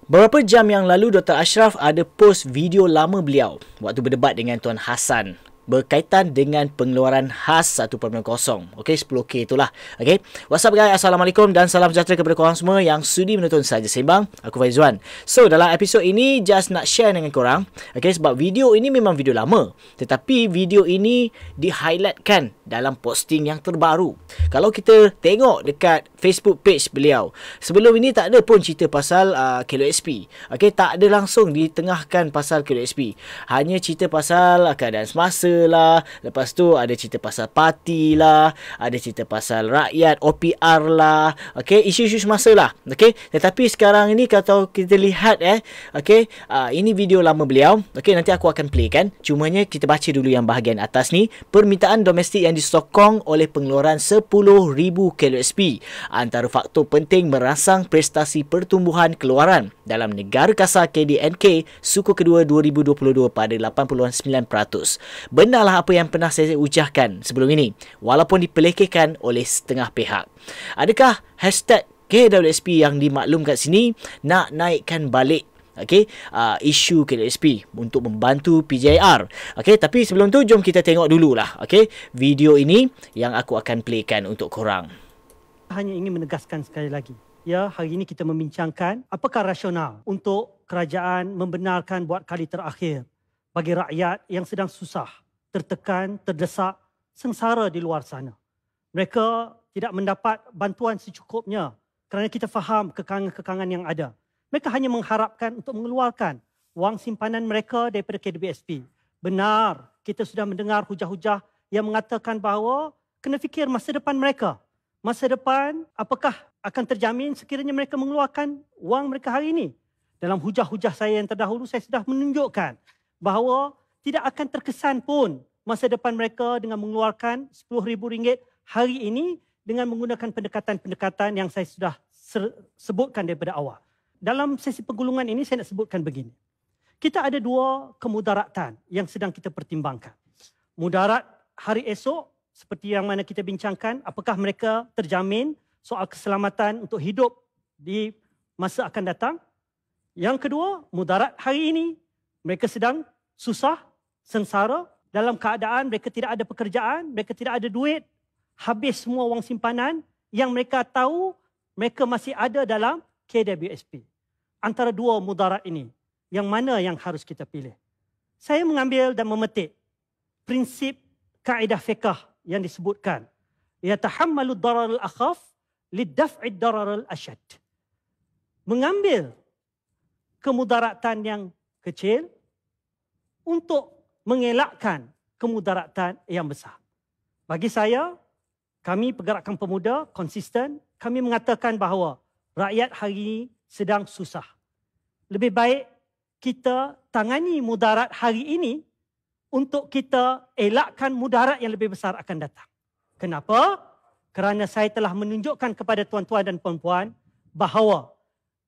Beberapa jam yang lalu, Dr. Ashraf ada post video lama beliau waktu berdebat dengan Tuan Hassan berkaitan dengan pengeluaran khas 1.0. Okey, 10K itulah. Okey. What's up guys? Assalamualaikum dan salam sejahtera kepada korang semua yang sudi menonton Saja Sembang. Aku Faizwan. So, dalam episod ini just nak share dengan korang. Okey, sebab video ini memang video lama. Tetapi video ini di-highlightkan dalam posting yang terbaru. Kalau kita tengok dekat Facebook page beliau, sebelum ini tak ada pun cerita pasal KLSP. Okey, tak ada langsung ditengahkan pasal KLSP. Hanya cerita pasal keadaan semasa lah, lepas tu ada cerita pasal parti lah, ada cerita pasal rakyat, OPR lah, okey, isu-isu semasa lah, okey. Tetapi sekarang ini kalau kita lihat okey, ini video lama beliau, okey, nanti aku akan playkan. Cumanya kita baca dulu yang bahagian atas ni. Permintaan domestik yang disokong oleh pengeluaran 10,000 KLSP antara faktor penting merangsang prestasi pertumbuhan keluaran dalam negara kasar KDNK suku kedua 2022 pada 89%. Benarlah apa yang pernah saya ucapkan sebelum ini, walaupun dipelekehkan oleh setengah pihak. Adakah hashtag KWSP yang dimaklum kat sini nak naikkan balik isu KLSP untuk membantu PJIR? Okey, tapi sebelum tu jom kita tengok dululah video ini yang aku akan playkan untuk korang. Hanya ingin menegaskan sekali lagi, ya, hari ini kita membincangkan apakah rasional untuk kerajaan membenarkan buat kali terakhir bagi rakyat yang sedang susah, tertekan, terdesak, sengsara di luar sana. Mereka tidak mendapat bantuan secukupnya kerana kita faham kekangan-kekangan yang ada. Mereka hanya mengharapkan untuk mengeluarkan wang simpanan mereka daripada KWSP. Benar, kita sudah mendengar hujah-hujah yang mengatakan bahawa kena fikir masa depan mereka. Masa depan, apakah akan terjamin sekiranya mereka mengeluarkan wang mereka hari ini? Dalam hujah-hujah saya yang terdahulu, saya sudah menunjukkan bahawa tidak akan terkesan pun masa depan mereka dengan mengeluarkan RM10,000 hari ini dengan menggunakan pendekatan-pendekatan yang saya sudah sebutkan daripada awal. Dalam sesi penggulungan ini saya nak sebutkan begini. Kita ada dua kemudaratan yang sedang kita pertimbangkan. Mudarat hari esok seperti yang mana kita bincangkan, apakah mereka terjamin soal keselamatan untuk hidup di masa akan datang. Yang kedua, mudarat hari ini. Mereka sedang susah, sengsara, dalam keadaan mereka tidak ada pekerjaan, mereka tidak ada duit, habis semua wang simpanan yang mereka tahu mereka masih ada dalam KWSP. Antara dua mudarat ini, yang mana yang harus kita pilih? Saya mengambil dan memetik prinsip kaedah fiqh yang disebutkan, yatahammalu darar al-akhaf lidaf'i darar al-ashad. Mengambil kemudaratan yang kecil untuk mengelakkan kemudaratan yang besar. Bagi saya, kami Pergerakan Pemuda konsisten, kami mengatakan bahawa rakyat hari ini sedang susah. Lebih baik kita tangani mudarat hari ini untuk kita elakkan mudarat yang lebih besar akan datang. Kenapa? Kerana saya telah menunjukkan kepada tuan-tuan dan puan-puan bahawa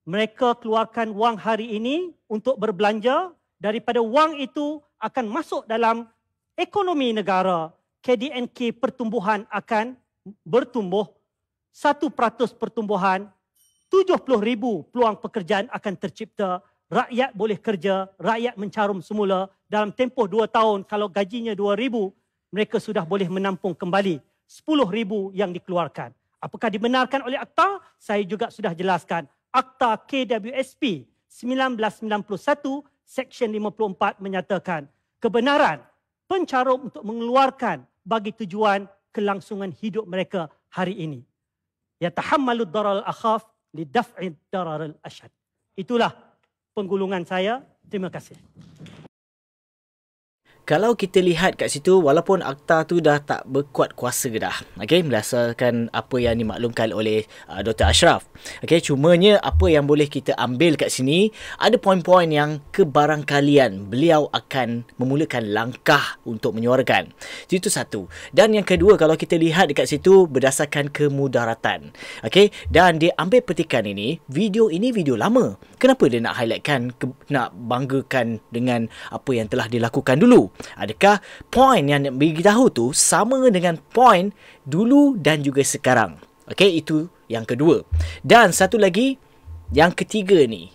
mereka keluarkan wang hari ini untuk berbelanja, daripada wang itu akan masuk dalam ekonomi negara. KDNK pertumbuhan akan bertumbuh 1% pertumbuhan, 70,000 peluang pekerjaan akan tercipta, rakyat boleh kerja, rakyat mencarum semula. Dalam tempoh 2 tahun, kalau gajinya 2,000, mereka sudah boleh menampung kembali 10,000 yang dikeluarkan. Apakah dibenarkan oleh Akta? Saya juga sudah jelaskan. Akta KWSP 1991 Seksyen 54 menyatakan kebenaran pencarum untuk mengeluarkan bagi tujuan kelangsungan hidup mereka hari ini. Yatahammalu darar al-akhaf lidaf'i darar al-ashad. Itulah penggulungan saya. Terima kasih. Kalau kita lihat kat situ, walaupun akta tu dah tak berkuat kuasa dah, berdasarkan apa yang dimaklumkan oleh Dr. Ashraf. Cumanya apa yang boleh kita ambil kat sini, ada poin-poin yang kebarangkalian beliau akan memulakan langkah untuk menyuarakan. Itu satu. Dan yang kedua, kalau kita lihat dekat situ berdasarkan kemudaratan. Dan dia ambil petikan ini video lama. Kenapa dia nak highlightkan, nak banggakan dengan apa yang telah dilakukan dulu? Adakah poin yang nak beritahu tu sama dengan poin dulu dan juga sekarang? Itu yang kedua. Dan satu lagi, yang ketiga ni,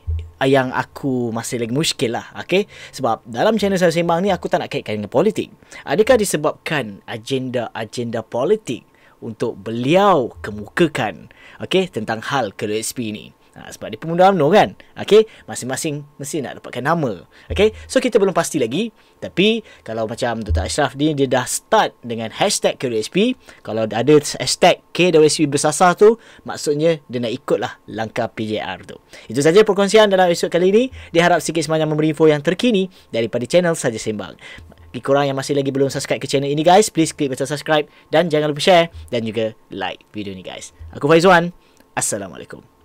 yang aku masih lagi muskil lah, okay? Sebab dalam channel saya sembang ni aku tak nak kaitkan dengan politik. Adakah disebabkan agenda politik untuk beliau kemukakan, okay, tentang hal KWSP ni? Sebab dia pemuda UMNO kan, okay? Masing-masing mesti nak dapatkan nama, okay? So kita belum pasti lagi. Tapi kalau macam Dr. Ashraf ni, dia dah start dengan hashtag KWSP. Kalau ada hashtag KWSP bersasar tu, maksudnya dia nak ikutlah langkah PJR tu. Itu saja perkongsian dalam episod kali ini. Diharap sikit sebanyak memberi info yang terkini daripada channel Saja Sembang. Bagi korang yang masih lagi belum subscribe ke channel ini guys, please klik butang subscribe dan jangan lupa share dan juga like video ni guys. Aku Faizwan. Assalamualaikum.